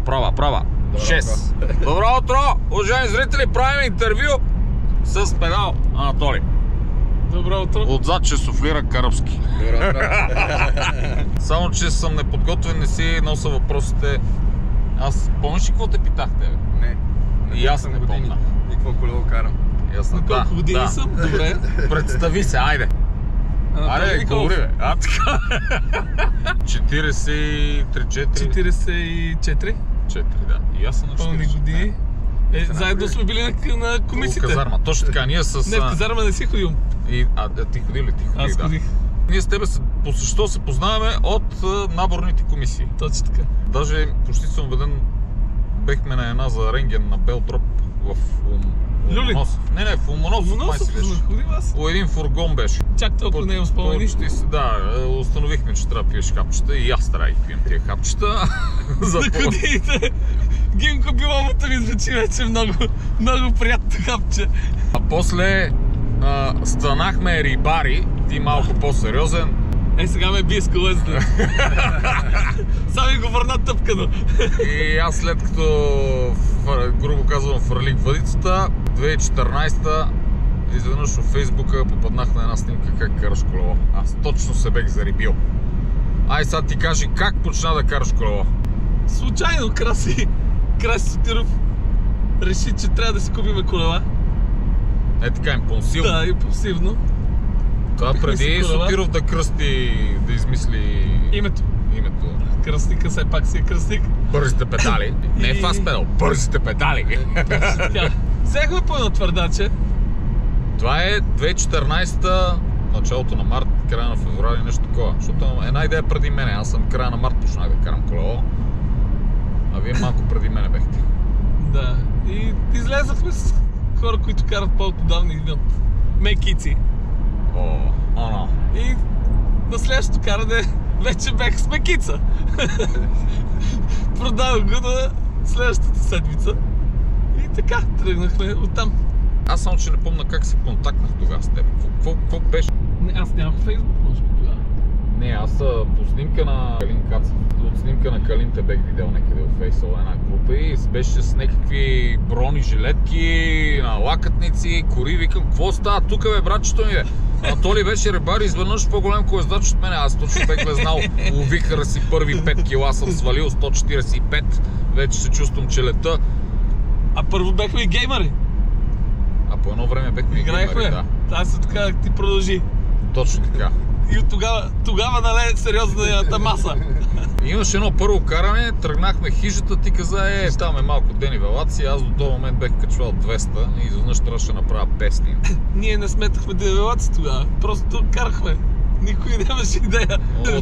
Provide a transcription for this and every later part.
Права. 6. Добро утро, уважаеми зрители, правим интервю с педал Анатолий. Добро утро. Отзад ще суфлира Карабски. Само, че съм неподготвен, не си нося въпросите. Аз помниш ли какво те питах тебе? Не. И аз не помня. И какво колело карам? Ясно, да. Колко години съм? Добре. Представи се, айде. Айде, говори, бе. А, така. 43-4. 44. 4, да. И аз съм на 40. Пълни години. Заедно сме били на комисията. Казарма. Точно така, ние с... Не, в казарма не си ходил. Ти ходи ли? Ти ходи, Аз ходих. Ние с тебе по същество се познаваме от наборните комисии. Точно така. Даже почти съм убеден, бехме на една за рентген на Белтроп в Ломоносов. Не, в Ломоносов май си беше. По един фургон беше. Чак толкова не имам спомени. Да, установихме, че трябва да пиеш хапчета и аз трябва да пием тия хапчета. За годините Гинко биловото ми звучи вече много приятно хапче. А после станахме рибари, ти малко по-сериозен. Сега ме бие с колесна. Сами го върна тъпкано. И аз след като, грубо казвам, фърлих въдицата, 2014-та, изведнъж във Фейсбука попаднах на една снимка как караш колело. Аз точно се бех зарибил. Ай сега ти кажи как почна да караш колело. Случайно Краси Сотиров реши, че трябва да си купиме колела. Така импулсивно. Да, импулсивно. Това преди Сотиров да кръсти, да измисли името. Кръстника все пак си е кръстник. Бързите педали. Не е фаст педал, бързите педали. Взехме по едно твърдаче. Това е 2014-та, началото на март, края на февруари, нещо такова. Защото една идея преди мене. Аз съм края на март почнах да карам колело. А вие малко преди мене бехте. Да. И излезахме с хора, които карат по-отдавна и от мекици. И на следващото каране вече бех с мекица. Продавах го на следващата седмица. И така, тръгнахме оттам. Аз само, че не помня как се контактнах тогава с теб. Какво беше? Не, аз нямах Фейсбук, може би тогава. Не, аз по снимка на Калин Кацев. От снимка на Калин те бех видел някъде в Фейсбук една група и беше с някакви брони жилетки, на лакътници, кори. Викам, какво става тук, бе, братчето ми, бе? Анатолий беше рибар, изведнъж по-голям колездач от мене. Аз точно бех влезнал, ловиха си първи 5 кила, съм свалил 145. Вече се чувствам, че лета. А първо бехме и геймери. А по едно време бехме и геймери, да. Аз се така ти продължи. Точно така. И от тогава нале сериозната маса. Имаше едно първо каране, тръгнахме хижата, ти каза, там е малко денивелация, аз до този момент бех качвал 200 и изведнъж трябваше да направя 500. Ние не сметахме денивелация тогава, просто карахме. Никой нямаше идея.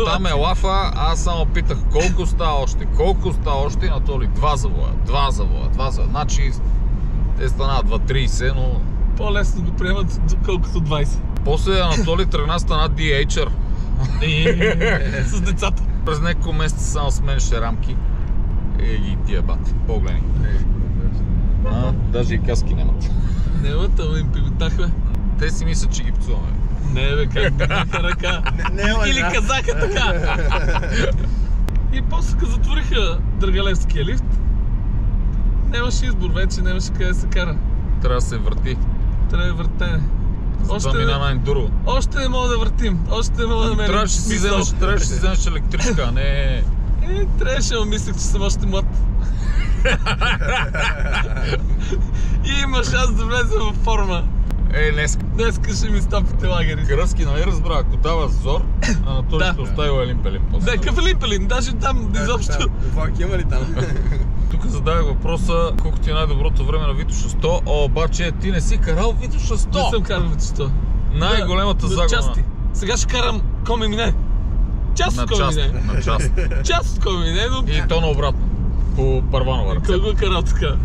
Там е лафа, аз само питах колко става още, и Анатолий 2 завоя. Значи те станават 2.30, но... По-лесно го приемат, колкото 20. После Анатолий тръгна стана DH-ър. С децата. През няколко месеца само сменеше рамки. И тия бати, по-гледни. Даже и каски нямат. Нямат, ама им пиметахме. Те си мислят, че ги пцуваме. Не бе, как бинаха ръка. Или казаха така. И после като затвориха Драгалевския лифт, нямаше избор вече, нямаше къде да се кара. Трябва да се върти. Трябва да въртене. Затова мина на ендуро. Още не мога да въртим, още не мога да намерим. Трябваше да си вземеш електричка, а не... Трябваше, но мислех, че съм още млад. И има шанс да влезем във форма. Днеска ще ми стопите лагери. Кръски, нали разбра, ако дава зор, Анатолий ще оставил Елин-Пелин. Да, какъв Елин-Пелин? Даже там изобщо. Влак има ли там? Тук задавах въпроса, колко ти е най-доброто време на Витоша 100, обаче ти не си карал Витоша 100. Не съм карал Витоша 100. Най-големата загуба. Части. Сега ще карам Коми Мине. Част от Коми Мине. На част. Част от Коми Мине, но... И то наобратно. По Първанова ръце. Кой го е карал така?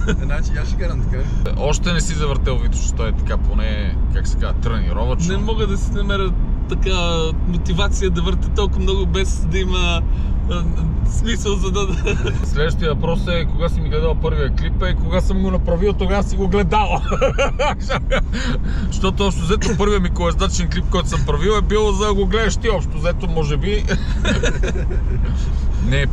Значи аз ще карам така. Още не си завъртел Витоша 100, е така поне, как се казва, тренировъчно. Не мога да си намеря така мотивация да върта толкова много без да има смисъл за да... Следващия въпрос е кога си ми гледал първия клип и кога съм го направил, тогава си го гледал. Защото общо взето първия ми колездачен клип, който съм правил е бил за да го гледаш ти общо взето, може би. Не,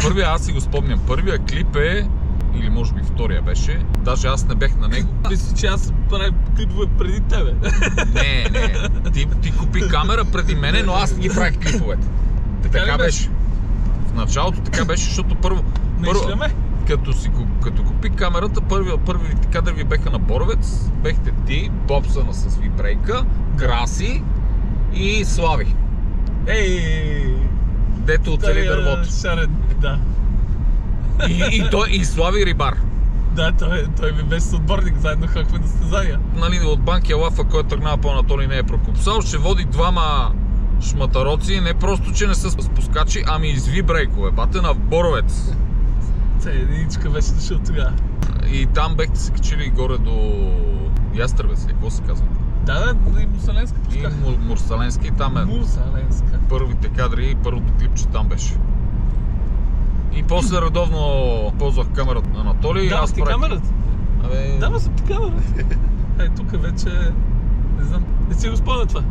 първия аз си го спомням. Първия клип е, или може би втория беше, даже аз не бех на него. Мисля, че аз правя клипове преди тебе. Не, ти купи камера преди мене, но аз не ги правих клиповете. Така беше. В началото така беше, защото първо като купи камерата, първи кадър ви беха на Боровец, бехте ти, Бобсъна с вибрейка, Краси и Слави. Дето оцели дървото. Шарен, да. И Слави Рибар. Да, той ми беше съотборник, заедно хахме на състезания. Нали, от Банкия Лафа, който тръгнава по-Анатолий не е прокупсал, ще води двама шматароци, не просто, че не са спускачи, ами изви брейкове. Бате на Боровец. Единичка беше дошъл тогава. И там бехте се качили горе до Ястребец, какво се казва? Да, и Мурсаленска пусках. И Мурсаленска, и там е Мурсаленска. първите кадри и първото клипче там беше. И после редовно ползвах камерата на Анатолий. Да, ти камерата? Да, съм ти камерата. Тук вече... Не знам. Не си го спомня това.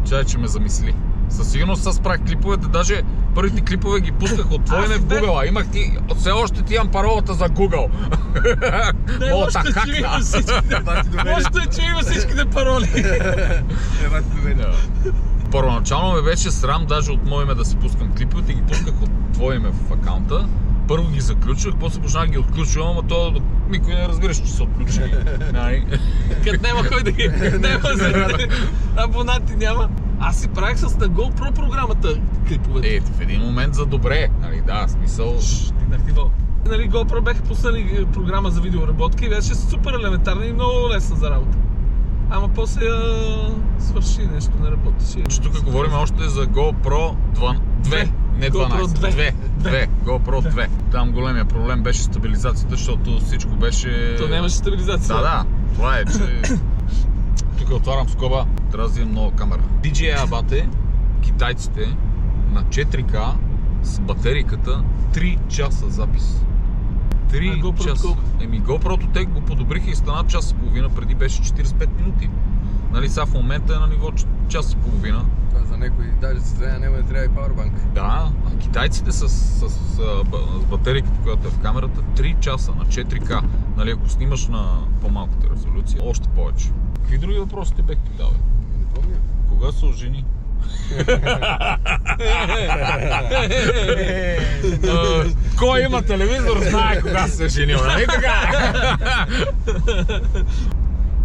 Чай, че ме замисли. Със сигурност аз правих клиповете, даже първите клипове ги пусках от твоя в Google. Имах ти, все още ти имам паролата за Google. Не, още че има всичките. Още че има всичките пароли. Първоначално ме беше срам даже от мое име да си пускам клиповете и ги пусках от твое име в акаунта. Първо ги заключвах, после почнах да ги отключвам, ама то никой не разбираш, че са отключени. Като няма кой да ги... Абонати няма. Аз си правих с на GoPro програмата клиповете. В един момент за добре, нали, да, смисъл... Дигнах ниво. Нали, GoPro беха пуснали програма за видеоработка и беше супер елементарна и много лесна за работа. Ама после свърши нещо, не работеше. Че тук говорим още за GoPro 2. Не 12, 2. GoPro 2. Там големия проблем беше стабилизацията, защото всичко беше... То нямаше стабилизация. Да, това е, че... Тук отварям скоба, трябва да взимам нова камера. DJI Abate, китайците, на 4K с батериката 3 часа запис. 3 часа. GoPro-то те го подобриха и стана час и половина, преди беше 45 минути. Нали, сега в момента е на ниво час и половина. Това за някой, даже състезания няма да трябва и пауърбанк. Да, а китайците с батериката, която е в камерата, 3 часа на 4K. Нали, ако снимаш на по-малката резолюция, още повече. Какви други въпроси те бех питал? Не помня. Кога се ожени? Кой има телевизор, знае кога се женил, нали така?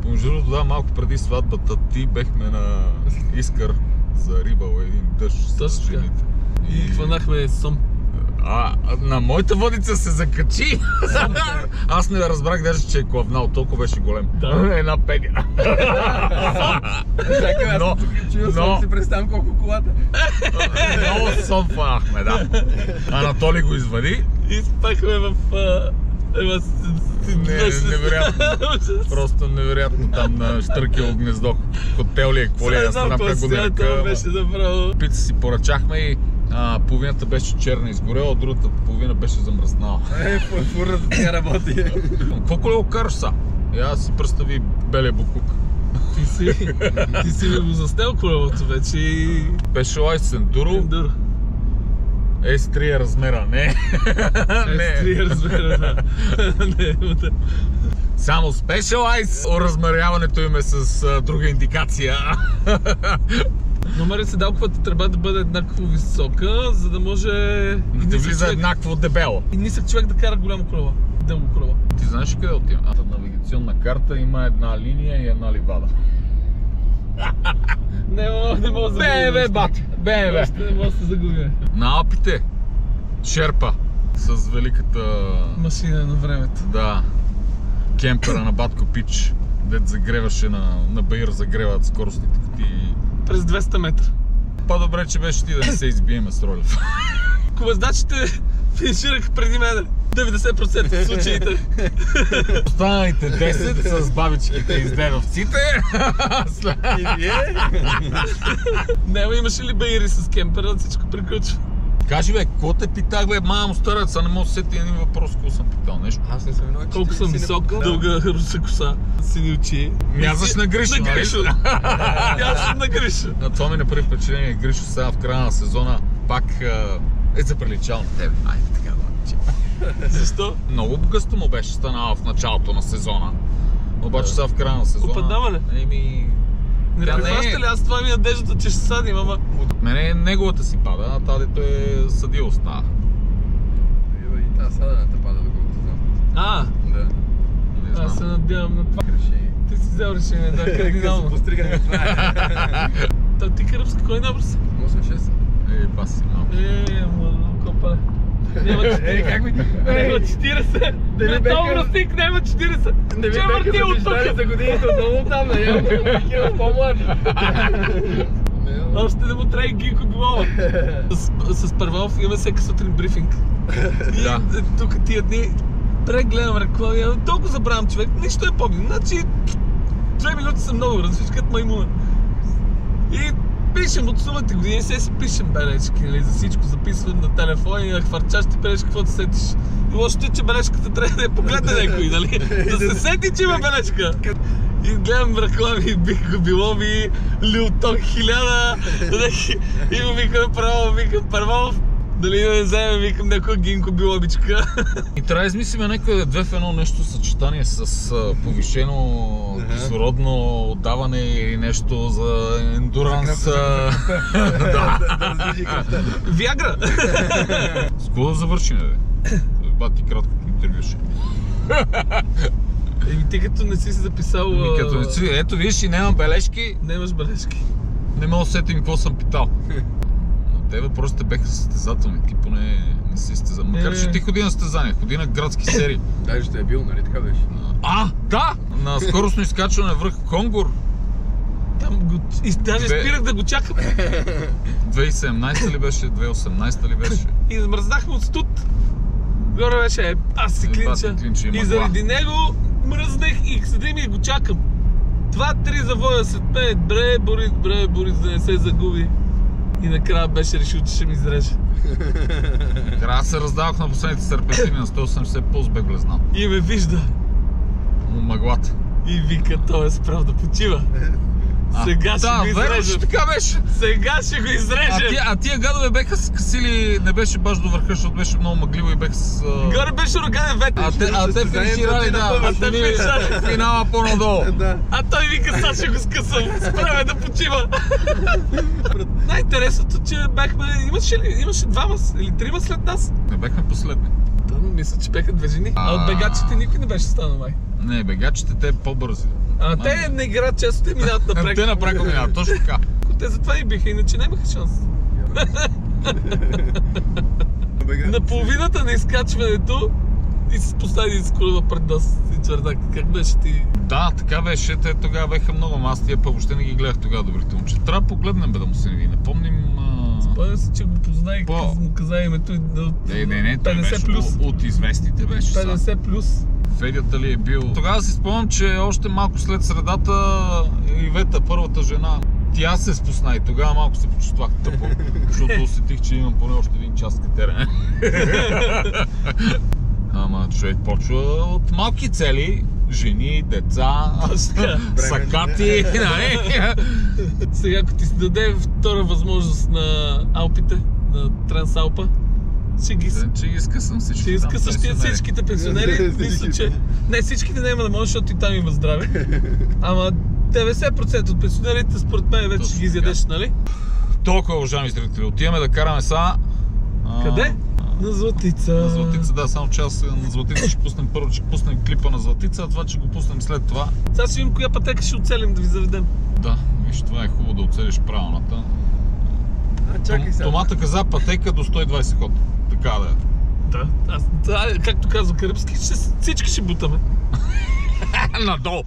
Между другото, да, малко преди сватбата ти бехме на Искър за рибал един дъжд с жените. И хванахме сом. На моята водица се закачи. Аз не разбрах даже, че е клавнал, толкова беше голем. Да. Една педя. Но си представям колко колата. Много сон фанахме, да. Анатолий го извади. И спахме в... Невероятно. Просто невероятно там на Штъркело гнездо. Хотел ли е, какво ли е, аз не знам как го нарека. Беше направо. Пица си поръчахме и половината беше черна изгорела, другата половина беше замръзнала. Фурата тя работи. Какво колело караш са? Аз си представи белия букук. Ти си ми го застел колелото вече и... Specialized Enduro. S3 е размера, не. S3 е размера, да. Само Specialized оразмеряването им е с друга индикация. Номерът седалковата трябва да бъде еднакво висока, за да може... Да влиза еднакво дебело. И нисък човек да кара голямо колело, дълго колело. Ти знаеш къде отивам? Навигационна карта има една линия и една ливада. Не мога да загубим. БМВ, бате! БМВ! Още не мога да се загубим. На Алпите Шерпа с великата... машина на времето. Да. Кемпера на Батко Пич, дет загреваше на Баир, загреват скоростните кутии. През 200 метра. По-добре, че беше ти да не се избиеме с Ролев. Колездачите финишираха преди мене. 90% от случаите. Останалите 10 с бабичките и с дедовците. И вие? Няма, имаше ли бейри с кемпера, всичко приключва. Кажи бе, какво те питах бе, мамо старец, а не мога да сети един въпрос, какво съм питал нещо. Аз не съм виновен, че Колко ти съм си висок, не- дълга руса коса, сини очи. Мязаш на Гришо, На Гришо. Мязаш на Гришо. На това ми направи впечатление, Гришо сега в края на сезона пак е заприличал на тебе. Айде така да. Защо? Много гъсто му беше станало в началото на сезона. Обаче сега в края на сезона... Опаднава ли? Еми... Не Тя не е- прихваща ли? Аз това ми надеждата, че ще садим, ама... От мене неговата си пада, а тадето е съдил остава. И тази садената пада, доколкото знам. А, Да. Не аз се знам. надявам на това. Решение. Ти си взел решение, да, кардинално. Постригане, това е. Та ти къръвски, кой набор си? 8-6. Паси си малко. Копа. Няма 40. Как ми? Няма 40. Металвръстник няма 40. Не ви Че бяха върти от забеждали тук. за годините от много отдавна, явно такива по-млади. Още не му трябва и Гинко Билова. С Първалов имаме всека сутрин брифинг. И Да. тук тия дни прегледам реклами, толкова забравям човек, нищо не помня. Значи 2 минути са много, разбираш като маймуна. И пишем от сумата години, се си пишем бележки, нали, за всичко, записвам на телефони, на хвърчащи бележки, каквото сетиш. И лошото е, че бележката трябва да я погледне някой, нали? Да се сети, че има бележка. И гледам реклами, бих го било ми Лилтон 1000, и му викам право, викам Първалов, дали да не вземем, викам някой Гинко Билобичка. И трябва да измислим някое 2 в 1 нещо съчетание с повишено кислородно отдаване или нещо за ендуранс. Да раздвижи кръвта. Виагра! С какво да завършим, бе? Бати кратко интервюше. Еми ти като не си записал... Като не си, ето виж и нямам бележки, Нямаш бележки. не мога да сетим какво съм питал. Но те въпросите беха състезателни, ти поне не си състеза. Макар че ти ходи на състезания, ходи на градски серии. Даже ще е бил, нали така беше? Да! На скоростно изкачване връх Конгур. Там го... И даже Две- спирах да го чакам. 2017 ли беше, 2018 ли беше? И замръзнахме от студ. Горе беше, аз си клинча. клинча и И мъгла. заради него мръзнах и седим и го чакам. 2-3 завоя след мен, бре Борис, да не се загуби. И накрая беше решил, че ще ми изреже. Трябва да се раздавах на последните серпентини на 180 пулс бе влезнал. И ме вижда. Мъглата. И вика, той е справ да почива. Сега ще го верно, изрежа. че така беше. Сега ще го изреже. А тия гадове беха скъсили, не беше баш до върха, защото беше много мъгливо и беха с... Горе беше ураганен ветер. А те финиширали, А те финиширали. финала по-надолу. Да. А той вика, сега ще го скъсам. Справя да почива. Най-интересното, че бяхме... Имаше 2 или 3 след нас. Не бехме последни. Да, но мисля, че бяха 2 жени. А от бегачите никой не беше станал май. Не, бегачите те по-бързи. А те не играят често, те минават напред. Те напряко минават, точно така. Те затова и биха, иначе нямаха шанс. На половината на изкачването и се постави с колева пред нас. И чердак, как беше ти? Да, така беше. Те тогава беха много, ама аз тия въобще не ги гледах тогава добрите момчета. Трябва да погледнем, бе, да му се не ви. Не помним... Спомням се, че го познай, По- като му каза името от Не, той 50 беше плюс. от известните беше. 50 плюс. Федята ли е бил? Тогава си спомням, че още малко след средата Ивета, първата жена, тя се спусна и тогава малко се почувствах тъпо, защото усетих, че имам поне още един час катерене. Ама човек почва от малки цели, жени, деца, сакати, нали? Сега, ако ти се даде втора възможност на Алпите, на Трансалпа, ще ги Че изкъсам всички. ще изкъсаш тия пенсионери. всичките пенсионери. Мисля, че... Не, всичките няма да може, защото и там има здраве. Ама 90% от пенсионерите, според мен, вече ще ги изядеш, нали? Толкова, уважаеми зрители, отиваме да караме сега. Къде? На Златица. На Златица, да, само че аз на Златица ще пуснем първо, ще пуснем клипа на Златица, а това ще го пуснем след това. Сега ще видим коя пътека ще оцелим да ви заведем. Да, виж, това е хубаво да оцелиш правилната. Чакай сега. Томата каза пътека до 120 хода. Така да е. Да. Както казва Карибски, всички ще бутаме. Надолу.